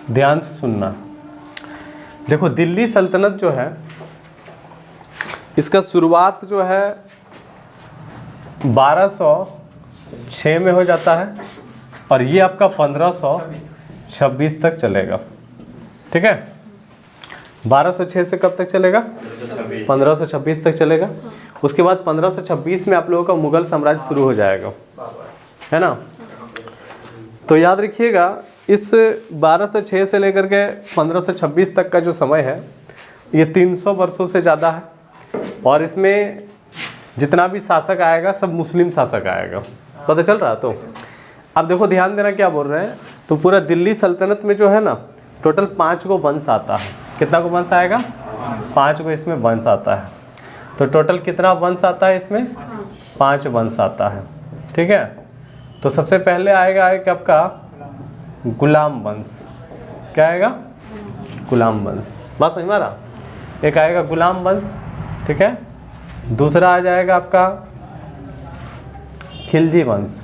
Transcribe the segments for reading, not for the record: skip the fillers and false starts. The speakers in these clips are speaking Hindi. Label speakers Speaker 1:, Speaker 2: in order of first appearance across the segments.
Speaker 1: ध्यान से सुनना। देखो दिल्ली सल्तनत जो है इसका शुरुआत जो है 1206 में हो जाता है और ये आपका 1526 तक चलेगा। ठीक है, 1206 से कब तक चलेगा? 1526 तक चलेगा। उसके बाद 1526 में आप लोगों का मुगल साम्राज्य शुरू हो जाएगा, है ना। तो याद रखिएगा इस 1206 से लेकर के 1526 तक का जो समय है ये 300 वर्षों से ज़्यादा है और इसमें जितना भी शासक आएगा सब मुस्लिम शासक आएगा। पता चल रहा? तो अब देखो ध्यान देना क्या बोल रहे हैं। तो पूरा दिल्ली सल्तनत में जो है ना टोटल 5 को वंश आता है। कितना को वंश आएगा? 5 को इसमें वंश आता है। तो टोटल कितना वंश आता है इसमें? 5 वंश आता है। ठीक है, तो सबसे पहले आएगा एक आपका गुलाम वंश। क्या आएगा? गुलाम वंश। बात समझ में आ रहा? एक आएगा गुलाम वंश, ठीक है। दूसरा आ जाएगा आपका खिलजी वंश।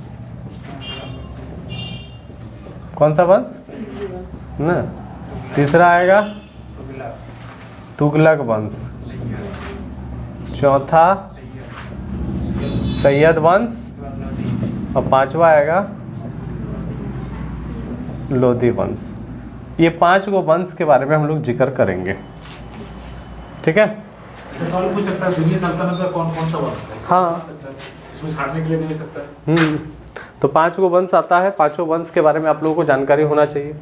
Speaker 1: कौन सा वंश ना? तीसरा आएगा तुगलक वंश। चौथा सैयद वंश और 5वां आएगा लोधी वंश। ये 5 को वंश के बारे में हम लोग जिक्र करेंगे। ठीक है,
Speaker 2: सवाल पूछ सकता है दिल्ली सल्तनत में कौन कौन सा वंश है?
Speaker 1: हाँ,
Speaker 2: इसमें छाड़ने के लिए नहीं सकता है।
Speaker 1: तो 5 को वंश आता है। 5 वंश के बारे में आप लोगों को जानकारी होना चाहिए।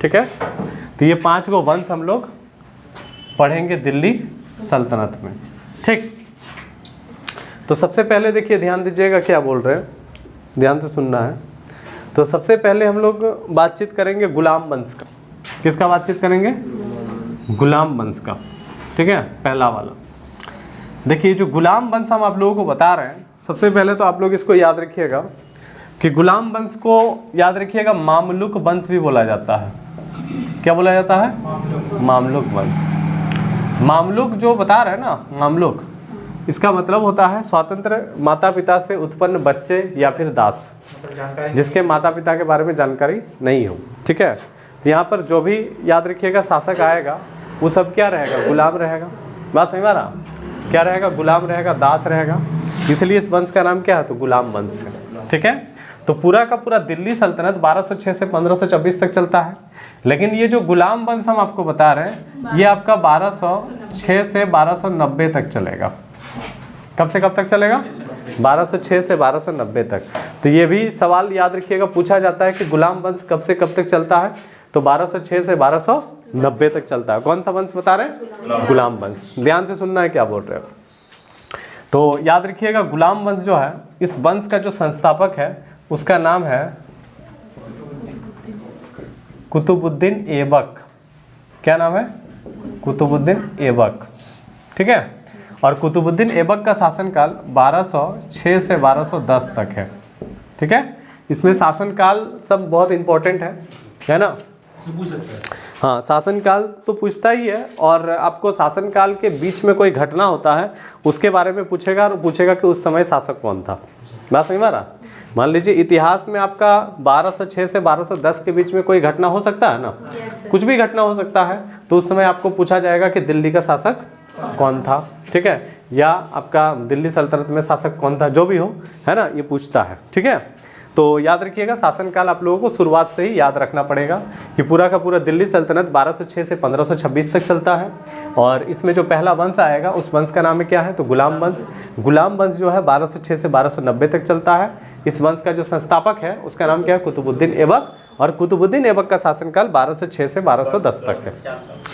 Speaker 1: ठीक है, तो ये 5 को वंश हम लोग पढ़ेंगे दिल्ली सल्तनत में। ठीक, तो सबसे पहले देखिए ध्यान दीजिएगा क्या बोल रहे हैं, ध्यान से सुनना है। तो सबसे पहले हम लोग बातचीत करेंगे गुलाम वंश का। किसका बातचीत करेंगे? गुलाम वंश का। ठीक है, पहला वाला। देखिए जो गुलाम वंश हम आप लोगों को बता रहे हैं, सबसे पहले तो आप लोग इसको याद रखिएगा कि गुलाम वंश को याद रखिएगा मामलुक वंश भी बोला जाता है। क्या बोला जाता है? मामलुक वंश। मामलुक जो बता रहे हैं ना, मामलुक, इसका मतलब होता है स्वतंत्र माता पिता से उत्पन्न बच्चे या फिर दास, जिसके माता पिता के बारे में जानकारी नहीं हो। ठीक है, तो यहाँ पर जो भी याद रखिएगा शासक आएगा वो सब क्या रहेगा? गुलाम रहेगा। बात समझ में आ रहा? क्या रहेगा? गुलाम रहेगा, दास रहेगा। इसलिए इस वंश का नाम क्या है? तो गुलाम वंश है। ठीक है, तो पूरा का पूरा दिल्ली सल्तनत 1206 से 1526 तक चलता है। लेकिन ये जो गुलाम वंश हम आपको बता रहे हैं ये आपका 1206 से 1290 तक चलेगा। कब से कब तक चलेगा? 1206 से 1290 तक। तो ये भी सवाल याद रखिएगा पूछा जाता है कि गुलाम वंश कब से कब तक चलता है? तो 1206 से 1290 तक चलता है। कौन सा वंश बता रहे हैं? गुलाम वंश। ध्यान से सुनना है क्या बोल रहे हैं। तो याद रखिएगा गुलाम वंश जो है, इस वंश का जो संस्थापक है उसका नाम है कुतुबुद्दीन ऐबक। क्या नाम है? कुतुबुद्दीन ऐबक। ठीक है, और कुतुबुद्दीन ऐबक का शासनकाल 1206 से 1210 तक है। ठीक है, इसमें शासनकाल सब बहुत इंपॉर्टेंट है ना।
Speaker 2: पूछ सकता है।
Speaker 1: हाँ, शासनकाल तो पूछता ही है और आपको शासनकाल के बीच में कोई घटना होता है उसके बारे में पूछेगा और पूछेगा कि उस समय शासक कौन था। बात समझ में आ रहा? मान लीजिए इतिहास में आपका 1206 से 1210 के बीच में कोई घटना हो सकता है ना। कुछ भी घटना हो सकता है, तो उस समय आपको पूछा जाएगा कि दिल्ली का शासक कौन था। ठीक है, या आपका दिल्ली सल्तनत में शासक कौन था, जो भी हो, है ना, ये पूछता है। ठीक है, तो याद रखिएगा शासनकाल आप लोगों को शुरुआत से ही याद रखना पड़ेगा कि पूरा का पूरा दिल्ली सल्तनत 1206 से 1526 तक चलता है। और इसमें जो पहला वंश आएगा उस वंश का नाम क्या है? तो गुलाम वंश। गुलाम वंश जो है 1206 से 1290 तक चलता है। इस वंश का जो संस्थापक है उसका नाम क्या है? कुतुबुद्दीन ऐबक। और कुतुबुद्दीन ऐबक का शासनकाल 1206 से 1210 तक है।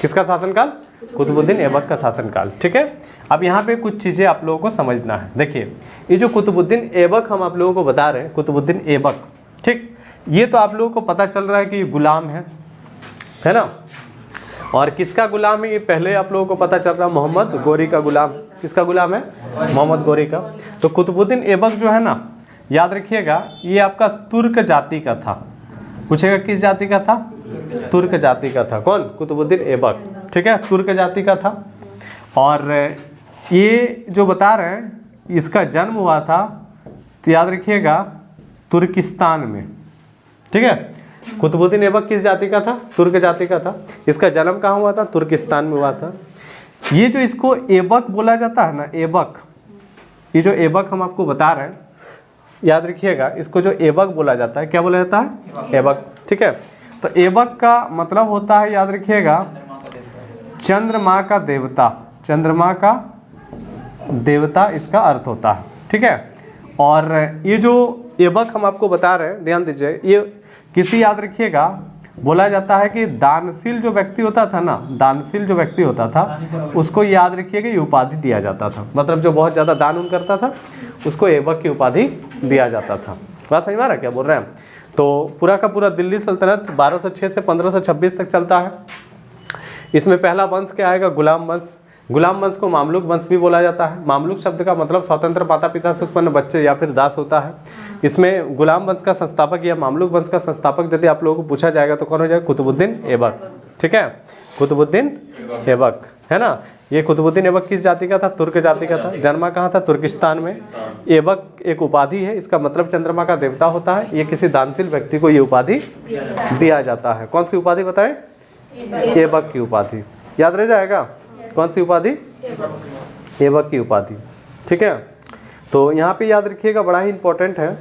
Speaker 1: किसका शासनकाल? कुतुबुद्दीन ऐबक का शासनकाल। ठीक है, अब यहाँ पे कुछ चीज़ें आप लोगों को समझना है। देखिए ये जो कुतुबुद्दीन ऐबक हम आप लोगों को बता रहे हैं, कुतुबुद्दीन ऐबक, ठीक, ये तो आप लोगों को पता चल रहा है कि ये गुलाम है ना। और किसका गुलाम है ये पहले आप लोगों को पता चल रहा है, मोहम्मद गोरी का गुलाम। किसका गुलाम है? मोहम्मद गोरी का। तो कुतुबुद्दीन ऐबक जो है ना, याद रखिएगा ये आपका तुर्क जाति का था। पूछेगा किस जाति का था? तुर्क जाति का था। कौन? कुतुबुद्दीन ऐबक। ठीक है, तुर्क जाति का था। और ये जो बता रहे हैं इसका जन्म हुआ था, तो याद रखिएगा, तुर्किस्तान में। ठीक है, कुतुबुद्दीन ऐबक किस जाति का था? तुर्क जाति का था। इसका जन्म कहाँ हुआ था? तुर्किस्तान में हुआ था। ये जो इसको ऐबक बोला जाता है ना, ऐबक, ये जो ऐबक हम आपको बता रहे हैं, याद रखिएगा, इसको जो ऐबक बोला जाता है, क्या बोला जाता है? ऐबक। ठीक है, तो ऐबक का मतलब होता है, याद रखिएगा, चंद्रमा का देवता। चंद्रमा का देवता इसका अर्थ होता है। ठीक है, और ये जो ऐबक हम आपको बता रहे हैं, ध्यान दीजिए, ये किसी, याद रखिएगा, बोला जाता है कि दानशील जो व्यक्ति होता था ना, दानशील जो व्यक्ति होता था, उसको याद रखिएगा ये उपाधि दिया जाता था। मतलब जो बहुत ज़्यादा दान उन करता था, उसको ऐबक की उपाधि दिया जाता था। बात समझ में आ रहा है क्या बोल रहे हैं? तो पूरा का पूरा दिल्ली सल्तनत 1206 से 1526 तक चलता है। इसमें पहला वंश क्या आएगा? गुलाम वंश। गुलाम वंश को मामलुक वंश भी बोला जाता है। मामलुक शब्द का मतलब स्वतंत्र माता पिता से उत्पन्न बच्चे या फिर दास होता है। इसमें गुलाम वंश का संस्थापक या मामलुक वंश का संस्थापक यदि आप लोगों को पूछा जाएगा तो कौन हो जाएगा? कुतुबुद्दीन ऐबक। ठीक है, कुतुबुद्दीन ऐबक, है ना। ये कुतुबुद्दीन ऐबक किस जाति का था? तुर्क जाति का था। जन्मा कहाँ था? तुर्किस्तान में। ऐबक एक उपाधि है, इसका मतलब चंद्रमा का देवता होता है। ये किसी दानशील व्यक्ति को ये उपाधि दिया जाता है। कौन सी उपाधि बताएं? ऐबक की उपाधि। याद रह जाएगा, कौन सी उपाधि? ऐबक की उपाधि। ठीक है, तो यहाँ पे याद रखिएगा, बड़ा ही इंपॉर्टेंट है।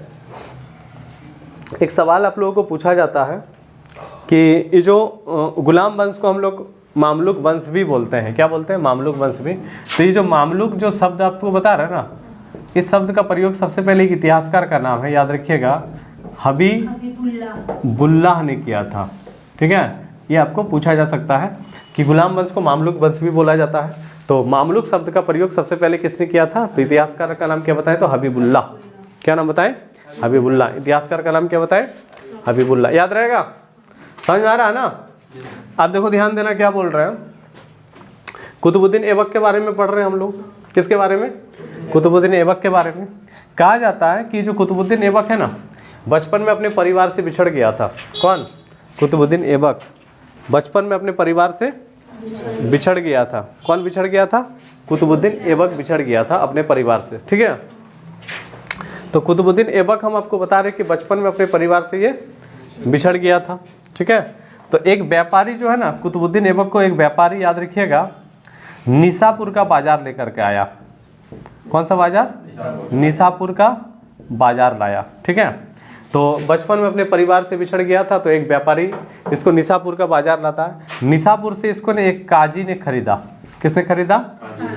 Speaker 1: एक सवाल आप लोगों को पूछा जाता है कि ये जो गुलाम वंश को हम लोग मामलुक वंश भी बोलते हैं। क्या बोलते हैं? मामलुक वंश भी। तो ये जो मामलुक जो शब्द आपको बता रहे हैं ना, इस शब्द का प्रयोग सबसे पहले एक इतिहासकार का नाम है, याद रखिएगा, हबीबुल्लाह ने किया था। ठीक है, ये आपको पूछा जा सकता है कि गुलाम वंश को मामलुक वंश भी बोला जाता है। तो मामलुक शब्द का प्रयोग सबसे पहले किसने किया था? तो इतिहासकार का नाम क्या बताएं? तो हबीबुल्लाह। क्या नाम बताएं? हबीबुल्लाह। इतिहासकार का नाम क्या बताएं? हबीबुल्लाह। याद रहेगा? समझ में आ रहा है ना? आप देखो, ध्यान देना, क्या बोल रहे हैं। कुतुबुद्दीन ऐबक के बारे में पढ़ रहे हैं हम लोग। किसके बारे में? कुतुबुद्दीन ऐबक के बारे में। कहा जाता है कि जो कुतुबुद्दीन ऐबक है ना, बचपन में अपने परिवार से बिछड़ गया था। कौन? कुतुबुद्दीन ऐबक बचपन में अपने परिवार से बिछड़ गया था। कौन बिछड़ गया था? कुतुबुद्दीन ऐबक बिछड़ गया था अपने परिवार से। ठीक है, तो कुतुबुद्दीन ऐबक हम आपको बता रहे कि बचपन में अपने परिवार से ये बिछड़ गया था। ठीक है, तो एक व्यापारी जो है ना, कुतुबुद्दीन ऐबक को एक व्यापारी, याद रखिएगा, निसापुर का बाजार लेकर के आया। कौन सा बाजार? निसापुर का बाजार लाया। ठीक है, तो बचपन में अपने परिवार से बिछड़ गया था, तो एक व्यापारी इसको निसापुर का बाजार लाता है। निसापुर से इसको ने एक काजी ने खरीदा। किसने खरीदा?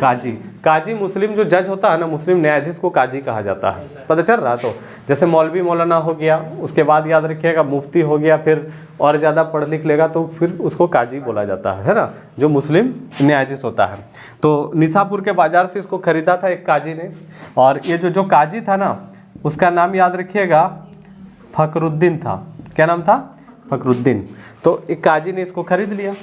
Speaker 1: काजी। काजी मुस्लिम जो जज होता है ना, मुस्लिम न्यायाधीश को काजी कहा जाता है। पता चल रहा? तो जैसे मौलवी मौलाना हो गया, उसके बाद याद रखिएगा मुफ्ती हो गया, फिर और ज़्यादा पढ़ लिख लेगा तो फिर उसको काजी बोला जाता है ना, जो मुस्लिम न्यायाधीश होता है। तो निसापुर के बाजार से इसको खरीदा था एक काजी ने। और ये जो काजी था ना, उसका नाम याद रखिएगा फखरुद्दीन था। क्या नाम था? फखरुद्दीन। तो एक काजी ने इसको खरीद लिया।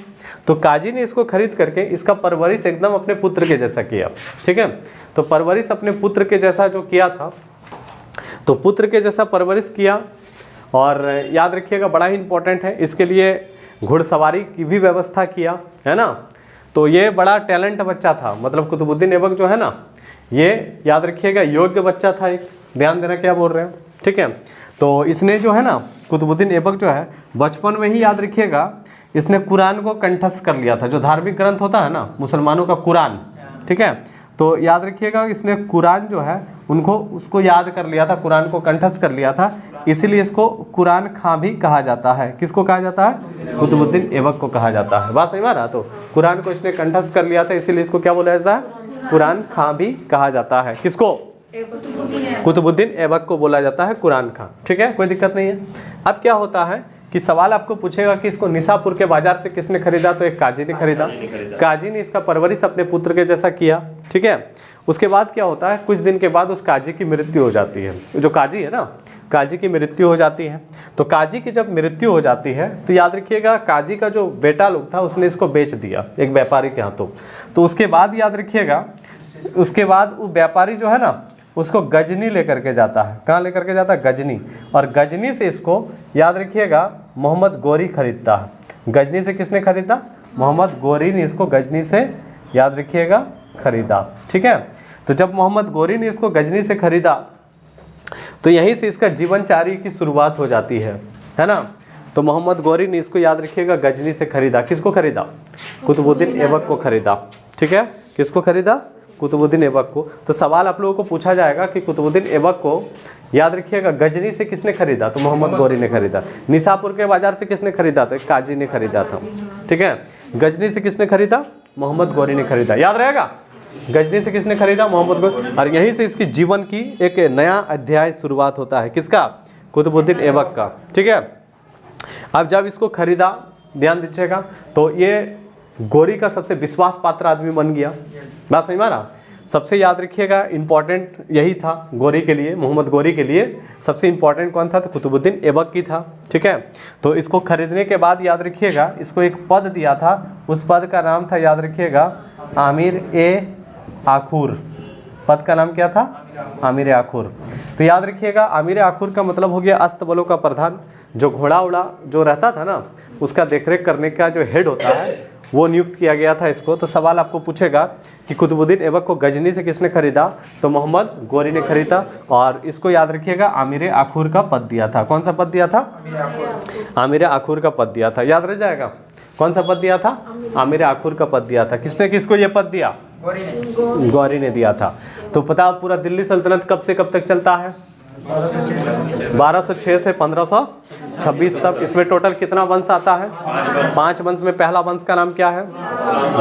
Speaker 1: तो काजी ने इसको खरीद करके इसका परवरिश एकदम अपने पुत्र के जैसा किया। ठीक है, तो परवरिश अपने पुत्र के जैसा जो किया था, तो पुत्र के जैसा परवरिश किया। और याद रखिएगा, बड़ा ही इंपॉर्टेंट है, इसके लिए घुड़सवारी की भी व्यवस्था किया, है ना। तो ये बड़ा टैलेंट बच्चा था। मतलब कुतुबुद्दीन ऐबक जो है ना, ये याद रखिएगा योग्य बच्चा था एक। ध्यान देना क्या बोल रहे हैं। ठीक है, तो इसने जो है ना, कुतुबुद्दीन ऐबक जो है, बचपन में ही याद रखिएगा, इसने कुरान को कंठस्थ कर लिया था। जो धार्मिक ग्रंथ होता है ना मुसलमानों का, कुरान। ठीक है, तो याद रखिएगा, इसने कुरान जो है उसको याद कर लिया था, कुरान को कंठस्थ कर लिया था। इसीलिए इसको कुरान खां भी कहा जाता है। किसको कहा जाता है? कुतुबुद्दीन ऐबक को कहा जाता है। बात सही रहा? तो कुरान को इसने कंठस्थ कर लिया था, इसीलिए इसको क्या बोला जाता है? कुरान खां भी कहा जाता है। किसको? कुतुबुद्दीन ऐबक को बोला जाता है कुरान खां। ठीक है, कोई दिक्कत नहीं है। अब क्या होता है कि सवाल आपको पूछेगा कि इसको निसापुर के बाजार से किसने खरीदा? तो एक काजी ने खरीदा। काजी ने इसका परवरिश अपने पुत्र के जैसा किया। ठीक है, उसके बाद क्या होता है, कुछ दिन के बाद उस काजी की मृत्यु हो जाती है। जो काजी है ना, काजी की मृत्यु हो जाती है। तो काजी की जब मृत्यु हो जाती है, तो याद रखिएगा, काजी का जो बेटा लोग था, उसने इसको बेच दिया एक व्यापारी के हाथों। तो उसके बाद याद रखिएगा, उसके बाद वो व्यापारी जो है ना, उसको गजनी लेकर के जाता है। कहाँ लेकर के जाता है? गजनी। और गजनी से इसको याद रखिएगा मोहम्मद गोरी खरीदता है। गजनी से किसने खरीदा? मोहम्मद गोरी ने इसको गजनी से याद रखिएगा खरीदा। ठीक है, तो जब मोहम्मद गोरी ने इसको गजनी से खरीदा तो यहीं से इसका जीवनचारी की शुरुआत हो जाती है ना। तो मोहम्मद गोरी ने इसको याद रखिएगा गजनी से खरीदा। किसको खरीदा? कुतुबुद्दीन ऐबक को खरीदा। ठीक है, किसको खरीदा? कुतुबुद्दीन ऐबक को। तो सवाल आप लोगों को पूछा जाएगा कि कुतुबुद्दीन ऐबक को याद रखिएगा गजनी से किसने खरीदा? तो मोहम्मद गोरी ने खरीदा। निसापुर के बाजार से किसने खरीदा? तो एक काजी ने खरीदा था। ठीक है, गजनी से किसने खरीदा? मोहम्मद गोरी ने खरीदा। याद रहेगा, गजनी से किसने खरीदा? मोहम्मद गोरी। और यहीं से इसकी जीवन की एक नया अध्याय शुरुआत होता है। किसका? कुतुबुद्दीन ऐबक का। ठीक है, अब जब इसको खरीदा, ध्यान दीजिएगा, तो ये गोरी का सबसे विश्वास पात्र आदमी बन गया। बात समझ में आ रहा? सबसे याद रखिएगा इम्पॉर्टेंट यही था गोरी के लिए, मोहम्मद गोरी के लिए सबसे इम्पॉर्टेंट कौन था? तो कुतुबुद्दीन ऐबक की था। ठीक है, तो इसको खरीदने के बाद याद रखिएगा इसको एक पद दिया था, उस पद का नाम था याद रखिएगा आमिर ए आखुर। पद का नाम क्या था? आमिर आखुर। तो याद रखिएगा आमिर आखुर का मतलब हो गया अस्त बलों का प्रधान। जो घोड़ा उड़ा जो रहता था ना, उसका देखरेख करने का जो हेड होता है वो नियुक्त किया गया था इसको। तो सवाल आपको पूछेगा कि कुतुबुद्दीन ऐबक को गजनी से किसने खरीदा? तो मोहम्मद गोरी ने खरीदा। और इसको याद रखिएगा आमिर आखुर का पद दिया था। कौन सा पद दिया था? आमिर आखुर का पद दिया था। याद रह जाएगा कौन सा पद दिया था? आमिर आखुर का पद दिया था। किसने किसको ये पद दिया? गौरी ने दिया था। तो पता पूरा दिल्ली सल्तनत कब से कब तक चलता है? 1206 से 1526 तक। इसमें टोटल कितना वंश आता है? 5 वंश में पहला वंश का नाम क्या है?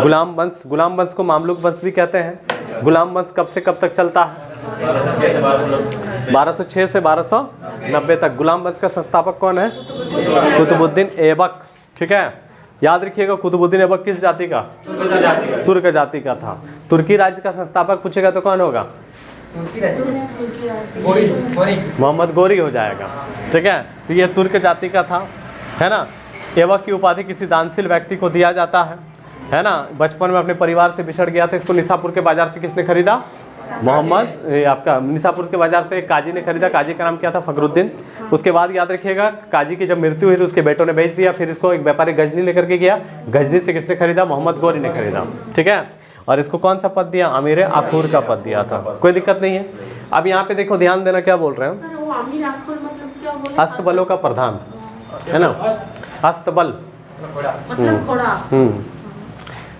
Speaker 1: गुलाम वंश। गुलाम वंश को मामलुक वंश भी कहते हैं। गुलाम वंश कब से कब तक चलता है? 1206 से 1290 तक। गुलाम वंश का संस्थापक कौन है? कुतुबुद्दीन ऐबक। ठीक है, याद रखिएगा कुतुबुद्दीन ऐबक किस जाति का? तुर्क जाति का था। तुर्की राज्य का संस्थापक पूछेगा तो कौन होगा? मोहम्मद गोरी हो जाएगा। ठीक है, तो ये तुर्क जाति का था, है ना। ऐबक की उपाधि किसी दानशील व्यक्ति को दिया जाता है ना। बचपन में अपने परिवार से बिछड़ गया था। इसको निसापुर के बाजार से किसने खरीदा? मोहम्मद आपका निसापुर के बाजार से काजी ने खरीदा। काजी का नाम क्या था? फखरुद्दीन। उसके बाद याद रखिएगा काजी की जब मृत्यु हुई तो उसके बेटों ने बेच दिया। फिर इसको एक व्यापारी गजनी लेकर के गया। गजनी से किसने खरीदा? मोहम्मद गोरी ने खरीदा। ठीक है, और इसको कौन सा पद दिया? आमिर आखुर का पद दिया था। कोई दिक्कत नहीं है। अब यहाँ पे देखो, ध्यान देना, क्या बोल रहे हैं? अस्तबलों का प्रधान, है ना। अस्तबल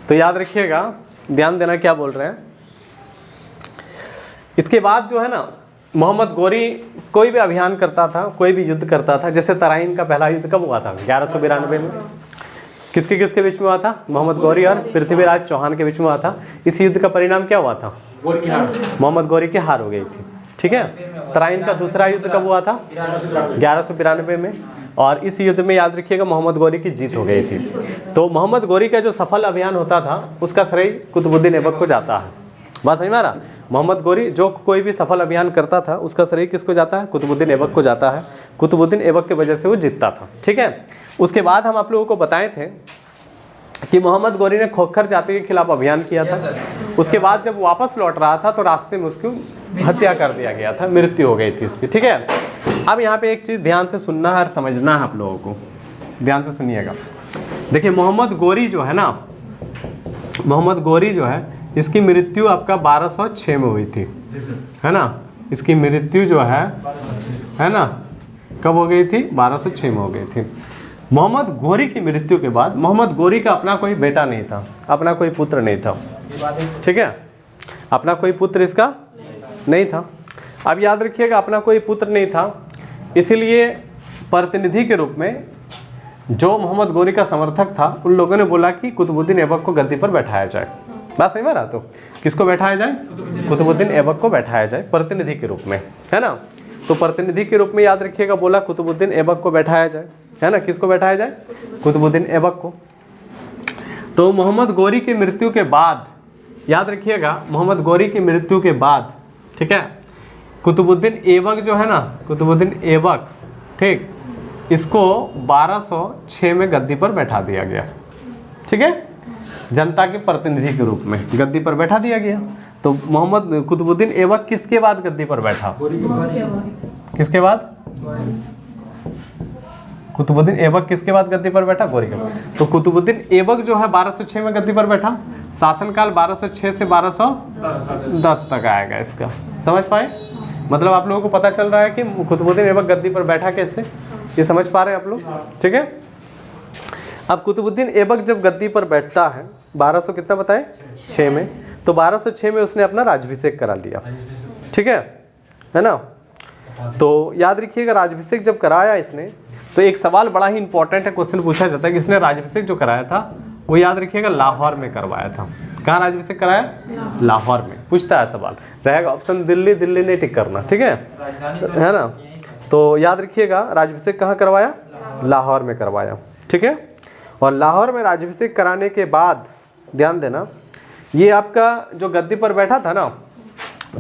Speaker 1: तो याद रखिएगा, ध्यान देना क्या बोल रहे हैं। इसके बाद जो है ना, मोहम्मद गोरी कोई भी अभियान करता था, कोई भी युद्ध करता था। जैसे तराइन का पहला युद्ध कब हुआ था? 1192 में। किसके किसके बीच में हुआ था? मोहम्मद गोरी और पृथ्वीराज चौहान के बीच में हुआ था। इस युद्ध का परिणाम क्या हुआ था? मोहम्मद गोरी की हार हो गई थी। ठीक है, तराइन का दूसरा युद्ध कब हुआ था? 1192 में। और इस युद्ध में याद रखिएगा मोहम्मद गोरी की जीत हो गई थी। तो मोहम्मद गोरी का जो सफल अभियान होता था उसका श्रेय कुतुबुद्दीन ऐबक को जाता है। बात समझ में आ रहा? मोहम्मद गोरी जो कोई भी सफल अभियान करता था उसका श्रेय किसको जाता है? कुतुबुद्दीन ऐबक को जाता है। कुतुबुद्दीन ऐबक की वजह से वो जीतता था। ठीक है, उसके बाद हम आप लोगों को बताए थे कि मोहम्मद गोरी ने खोखर जाति के खिलाफ अभियान किया था। उसके बाद जब वापस लौट रहा था तो रास्ते में उसकी हत्या कर दिया गया था, मृत्यु हो गई थी इसकी। ठीक है, अब यहाँ पे एक चीज़ ध्यान से सुनना है और समझना है आप लोगों को। ध्यान से सुनिएगा। देखिए मोहम्मद गोरी जो है ना, मोहम्मद गोरी जो है इसकी मृत्यु आपका 1206 में हुई थी, है ना। इसकी मृत्यु जो है ना, कब हो गई थी? 1206 में हो गई थी। मोहम्मद गोरी की मृत्यु के बाद मोहम्मद गोरी का अपना कोई बेटा नहीं था, अपना कोई पुत्र नहीं था। ठीक है, अपना कोई पुत्र इसका नहीं था। अब याद रखिएगा अपना कोई पुत्र नहीं था, इसीलिए प्रतिनिधि के रूप में जो मोहम्मद गोरी का समर्थक था उन लोगों ने बोला कि कुतुबुद्दीन ऐबक को गद्दी पर बैठाया जाए। बात सही में रहा? तो किसको बैठाया जाए? कुतुबुद्दीन ऐबक को बैठाया जाए प्रतिनिधि के रूप में, है ना। तो प्रतिनिधि के रूप में याद रखिएगा बोला कुतुबुद्दीन ऐबक को बैठाया जाए, है ना। किसको बैठाया जाए? कुतुबुद्दीन ऐबक को। तो मोहम्मद गोरी की मृत्यु के बाद याद रखिएगा, मोहम्मद गोरी की मृत्यु के बाद, ठीक है, कुतुबुद्दीन ऐबक जो है ना, कुतुबुद्दीन ऐबक, ठीक, इसको 1206 में गद्दी पर बैठा दिया गया। ठीक है, जनता के प्रतिनिधि के रूप में गद्दी पर बैठा दिया गया। तो मोहम्मद कुतुबुद्दीन ऐबक किसके बाद गद्दी पर बैठा? किसके बाद? कुतुबुद्दीन ऐबक किसके बाद गद्दी पर बैठा? गौरी के बाद। तो कुतुबुद्दीन ऐबक जो है 1206 में गद्दी पर बैठा। शासनकाल 1206 से 1210 तक आएगा इसका। समझ पाए? मतलब आप लोगों को पता चल रहा है कि कुतुबुद्दीन ऐबक गद्दी पर बैठा कैसे, ये समझ पा रहे हैं आप लोग? ठीक है। अब कुतुबुद्दीन ऐबक जब गद्दी पर बैठता है 1200 कितना बताए? 6 में। तो 1206 में उसने अपना राज्याभिषेक करा लिया। ठीक है ना? तो याद रखिएगा राज्याभिषेक जब कराया इसने, तो एक सवाल बड़ा ही इंपॉर्टेंट है, क्वेश्चन पूछा जाता है कि इसने राज्याभिषेक जो कराया था वो याद रखिएगा लाहौर में करवाया था। कहाँ राज्याभिषेक कराया? लाहौर में। पूछता है सवाल, रहेगा ऑप्शन दिल्ली, दिल्ली नहीं टिक करना, ठीक है ना? तो याद रखिएगा राज्याभिषेक कहाँ करवाया? लाहौर में करवाया। ठीक है। और लाहौर में राज्याभिषेक कराने के बाद ध्यान देना, ये आपका जो गद्दी पर बैठा था ना,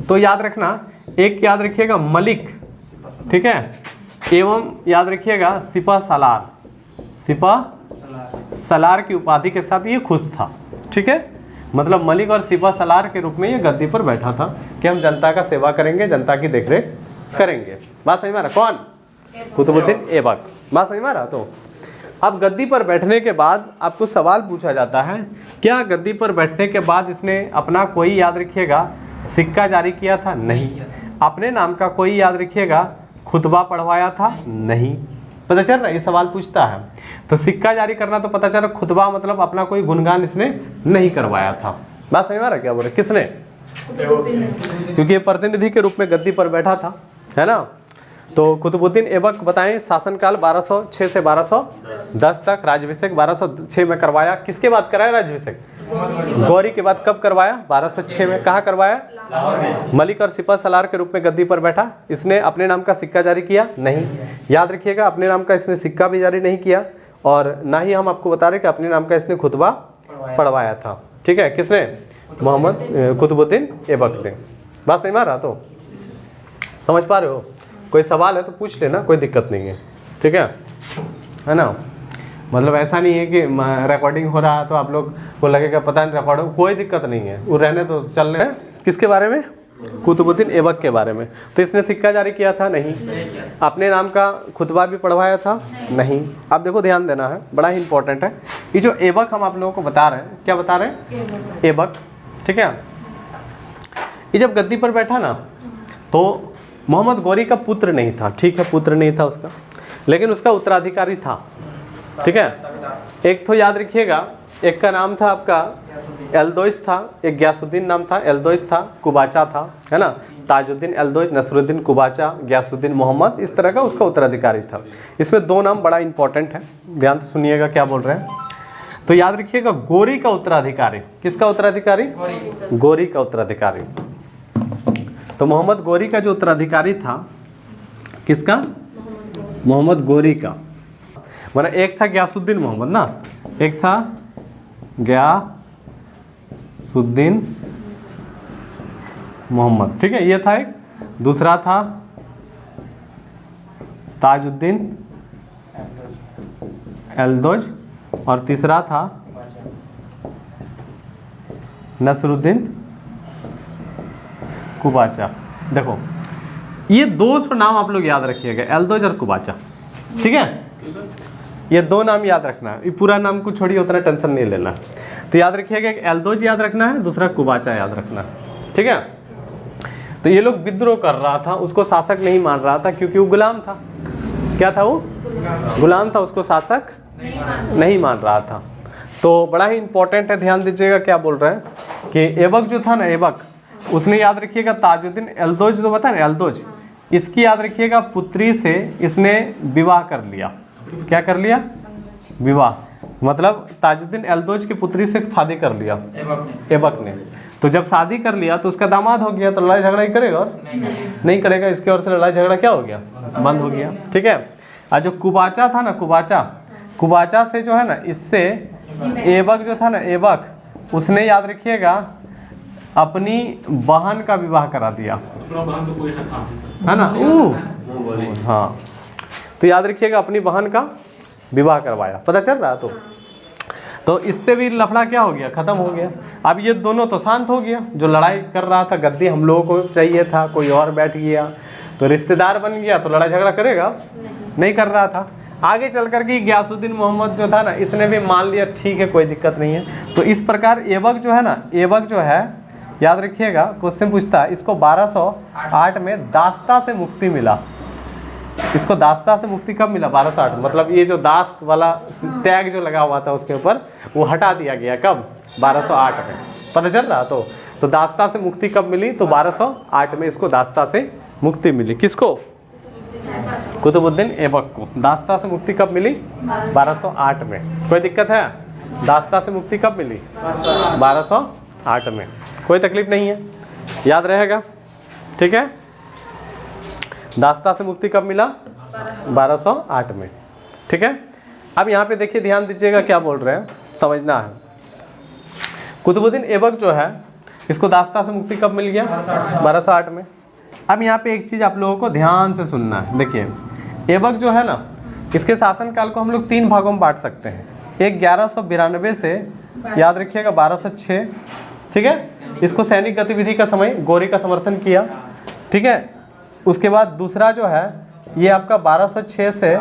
Speaker 1: तो याद रखना, एक याद रखिएगा मलिक, ठीक है, एवं याद रखिएगा सिपह सालार, सिपह सालार की उपाधि के साथ ये खुश था। ठीक है। मतलब मलिक और सिपह सालार के रूप में ये गद्दी पर बैठा था कि हम जनता का सेवा करेंगे, जनता की देखरेख करेंगे। बात समझ में आ रहा? कौन? कुतुबुद्दीन ऐबक। बात समझ में आ रहा? तो अब गद्दी पर बैठने के बाद आपको सवाल पूछा जाता है, क्या गद्दी पर बैठने के बाद इसने अपना कोई याद रखिएगा सिक्का जारी किया था? नहीं। अपने नाम का कोई याद रखिएगा खुतबा पढ़वाया था? नहीं। पता चल रहा है? ये सवाल पूछता है। तो सिक्का जारी करना तो पता चल रहा, खुतबा मतलब अपना कोई गुणगान इसने नहीं करवाया था। बात समझ में आ रहा? क्या बोल रहे? किसने? क्योंकि ये प्रतिनिधि के रूप में गद्दी पर बैठा था, है ना? तो कुतुबुद्दीन ऐबक बताएं शासनकाल 1206 से 1210 तक, राज्याभिषेक 1206 में करवाया। किसके बाद कराया राज्याभिषेक? गौरी के बाद। कब करवाया? 1206 में। कहाँ करवाया? मलिक और सिपह सालार के रूप में गद्दी पर बैठा। इसने अपने नाम का सिक्का जारी किया? नहीं। याद रखिएगा अपने नाम का इसने सिक्का भी जारी नहीं किया, और ना ही हम आपको बता रहे कि अपने नाम का इसने खुतबा पढ़वाया था। ठीक है। किसने? मोहम्मद कुतुबुद्दीन ऐबक ने। बात समझ में आ रहा? तो समझ पा रहे हो? कोई सवाल है तो पूछ लेना, कोई दिक्कत नहीं है। ठीक है ना? मतलब ऐसा नहीं है कि रिकॉर्डिंग हो रहा है तो आप लोग को लगेगा पता नहीं रिकॉर्ड, कोई दिक्कत नहीं है, वो रहने तो चलने। किसके बारे में? कुतुबुद्दीन ऐबक के बारे में। तो इसने सिक्का जारी किया था? नहीं। अपने नाम का खुतबा भी पढ़वाया था? नहीं। अब देखो ध्यान देना है, बड़ा ही इंपॉर्टेंट है। ये जो ऐबक हम आप लोगों को बता रहे हैं, क्या बता रहे हैं? ऐबक। ठीक है। ये जब गद्दी पर बैठा ना, तो मोहम्मद गौरी का पुत्र नहीं था। ठीक है, पुत्र नहीं था उसका, लेकिन उसका उत्तराधिकारी था। ठीक है। एक तो याद रखिएगा, एक का नाम था आपका एल्दोज था, एक ग्यासुद्दीन नाम था, एल्दोज था, कुबाचा था, है ना? ताजुद्दीन एल्दोज, नसरुद्दीन कुबाचा, ग्यासुद्दीन मोहम्मद, इस तरह का उसका उत्तराधिकारी था। इसमें दो नाम बड़ा इंपॉर्टेंट है, ध्यान से सुनिएगा क्या बोल रहे हैं। तो याद रखिएगा गौरी का उत्तराधिकारी। किसका उत्तराधिकारी? गौरी का उत्तराधिकारी। तो मोहम्मद गौरी का जो उत्तराधिकारी था, किसका? मोहम्मद गौरी का। मतलब एक था ग्यासुद्दीन मोहम्मद ना, एक था ग्यासुद्दीन मोहम्मद। ठीक है, ये था एक। दूसरा था ताजुद्दीन एल्दोज, और तीसरा था नसरुद्दीन कुबाचा। देखो ये दो नाम आप लोग याद रखिएगा, एल्दोज और कुबाचा। ठीक है, ये दो नाम याद रखना है। ये पूरा नाम को छोड़िए, उतना टेंशन नहीं लेना। तो याद रखिएगा, एक एल्दोज याद रखना है, दूसरा कुबाचा याद रखना है। ठीक है। तो ये लोग विद्रोह कर रहा था, उसको शासक नहीं मान रहा था क्योंकि वो गुलाम था। क्या था वो? गुलाम था, उसको शासक नहीं मान रहा था। तो बड़ा ही इंपॉर्टेंट है, ध्यान दीजिएगा क्या बोल रहे हैं कि ऐबक जो था ना, ऐबक, उसने याद रखिएगा ताजुद्दीन एल्दोज जो बता ना, एल्दोज, इसकी याद रखिएगा पुत्री से इसने विवाह कर लिया। क्या कर लिया? विवाह। मतलब ताजुद्दीन एल्दोज की पुत्री से शादी कर लिया ऐबक ने। तो जब शादी कर लिया तो उसका दामाद हो गया, तो लड़ाई झगड़ा ही करेगा? और नहीं करेगा। इसके ओर से लड़ाई झगड़ा क्या हो गया? बंद हो गया। ठीक है। और जो कुबाचा था ना, कुबाचा से जो है ना, इससे ऐबक जो था ना, ऐबक, उसने याद रखिएगा अपनी बहन का विवाह करा दिया, है ना? हाँ, तो याद रखिएगा अपनी बहन का विवाह करवाया। पता चल रहा? तो इससे भी लफड़ा क्या हो गया? खत्म हो गया। अब ये दोनों तो शांत हो गया। जो लड़ाई कर रहा था, गद्दी हम लोगों को चाहिए था, कोई और बैठ गया तो रिश्तेदार बन गया, तो लड़ाई झगड़ा करेगा? नहीं कर रहा था। आगे चल कर के गयासुद्दीन मोहम्मद जो था ना, इसने भी मान लिया ठीक है कोई दिक्कत नहीं है। तो इस प्रकार ऐबक जो है ना, ऐबक जो है याद रखिएगा, क्वेश्चन पूछता है इसको 1208 में दास्ता से मुक्ति मिला। इसको दास्ता से मुक्ति कब मिला? 1208। मतलब ये जो दास वाला टैग जो लगा हुआ था उसके ऊपर, वो हटा दिया गया कब? 1208 में। पता चल रहा? तो दास्ता से मुक्ति कब मिली? तो 1208 में इसको दास्ता से मुक्ति मिली। किसको? कुतुबुद्दीन ऐबक को। दास्ता से मुक्ति कब मिली? 1208 में। कोई दिक्कत है? दास्ता से मुक्ति कब मिली? 1208 में। कोई तकलीफ नहीं है, याद रहेगा, ठीक है। दास्ता से मुक्ति कब मिला? 1208 में, ठीक है। अब यहाँ पे देखिए, ध्यान दीजिएगा क्या बोल रहे हैं, समझना है। कुतुबुद्दीन ऐबक जो है, इसको दास्ता से मुक्ति कब मिल गया? 1208 में। अब यहाँ पे एक चीज़ आप लोगों को ध्यान से सुनना है। देखिए, ऐबक जो है ना, इसके शासनकाल को हम लोग 3 भागों में बांट सकते हैं। एक 1192 से याद रखिएगा 1206, ठीक है। इसको सैनिक गतिविधि का समय गौरी का समर्थन किया, ठीक है। उसके बाद दूसरा जो है ये आपका 1206 से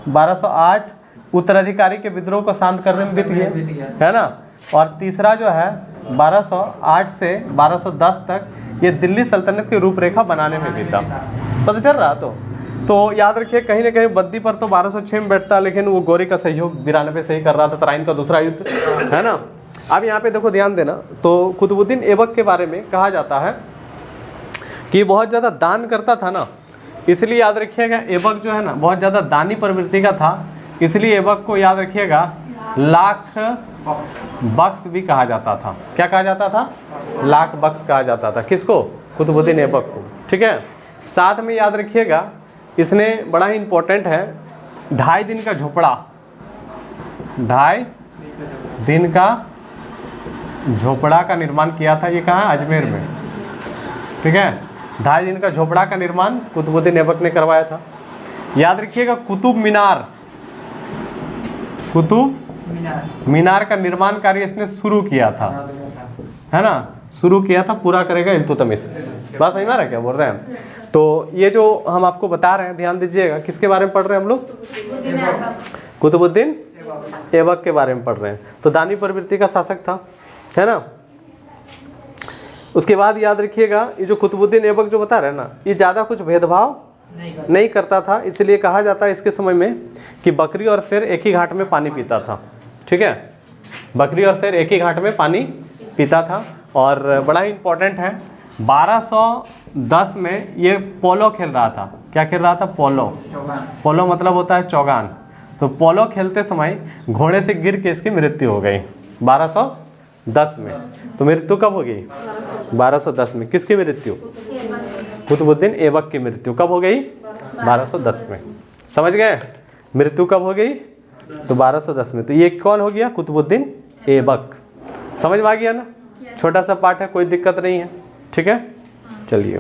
Speaker 1: 1208 उत्तराधिकारी के विद्रोह को शांत करने में बीत गया, है ना। और तीसरा जो है 1208 से 1210 तक ये दिल्ली सल्तनत की रूपरेखा बनाने में बीता। पता चल रहा? तो याद रखिए, कहीं ना कहीं बद्दी पर तो 1206 में बैठता, लेकिन वो गौरी का सहयोग 92 से ही कर रहा था, तराइन का दूसरा युद्ध, है ना। अब यहाँ पे देखो, ध्यान देना। तो कुतुबुद्दीन ऐबक के बारे में कहा जाता है कि बहुत ज़्यादा दान करता था ना, इसलिए याद रखिएगा ऐबक जो है ना बहुत ज़्यादा दानी प्रवृत्ति का था, इसलिए ऐबक को याद रखिएगा लाख बख्श भी कहा जाता था। क्या कहा जाता था? लाख बख्श कहा जाता था। किसको? कुतुबुद्दीन ऐबक को, ठीक है। साथ में याद रखिएगा, इसने बड़ा ही इंपॉर्टेंट है, 2.5 दिन का झोपड़ा, 2.5 दिन का झोपड़ा का निर्माण किया था। ये कहाँ? अजमेर में, ठीक है। 2.5 दिन का झोपड़ा का निर्माण कुतुबुद्दीन ऐबक ने करवाया था। याद रखिएगा, कुतुब मीनार का निर्माण कार्य इसने शुरू किया था, है ना, शुरू किया था, पूरा करेगा इल्तुतमिश। बात सही मारा क्या बोल रहे हैं? तो ये जो हम आपको बता रहे हैं, ध्यान दीजिएगा, किसके बारे में पढ़ रहे हैं हम लोग? कुतुबुद्दीन ऐबक के बारे में पढ़ रहे हैं। तो दानी प्रवृत्ति का शासक था, है ना। उसके बाद याद रखिएगा, ये जो कुतुबुद्दीन ऐबक जो बता रहे हैं ना, ये ज़्यादा कुछ भेदभाव नहीं करता था। इसलिए कहा जाता है इसके समय में कि बकरी और शेर एक ही घाट में पानी पीता था, ठीक है। बकरी और शेर एक ही घाट में पानी पीता था। और बड़ा ही इंपॉर्टेंट है, 1210 में ये पोलो खेल रहा था। क्या खेल रहा था? पोलो मतलब होता है चौगान। तो पोलो खेलते समय घोड़े से गिर के इसकी मृत्यु हो गई 1210 में। तो मृत्यु कब हो गई? 1210 में। किसकी मृत्यु? कुतुबुद्दीन ऐबक की मृत्यु कब हो गई? 1210 में। समझ गए? मृत्यु कब हो गई? तो 1210 में। तो ये कौन हो गया? कुतुबुद्दीन ऐबक। समझ में आ गया ना? छोटा सा पाठ है, कोई दिक्कत नहीं है, ठीक है। चलिए।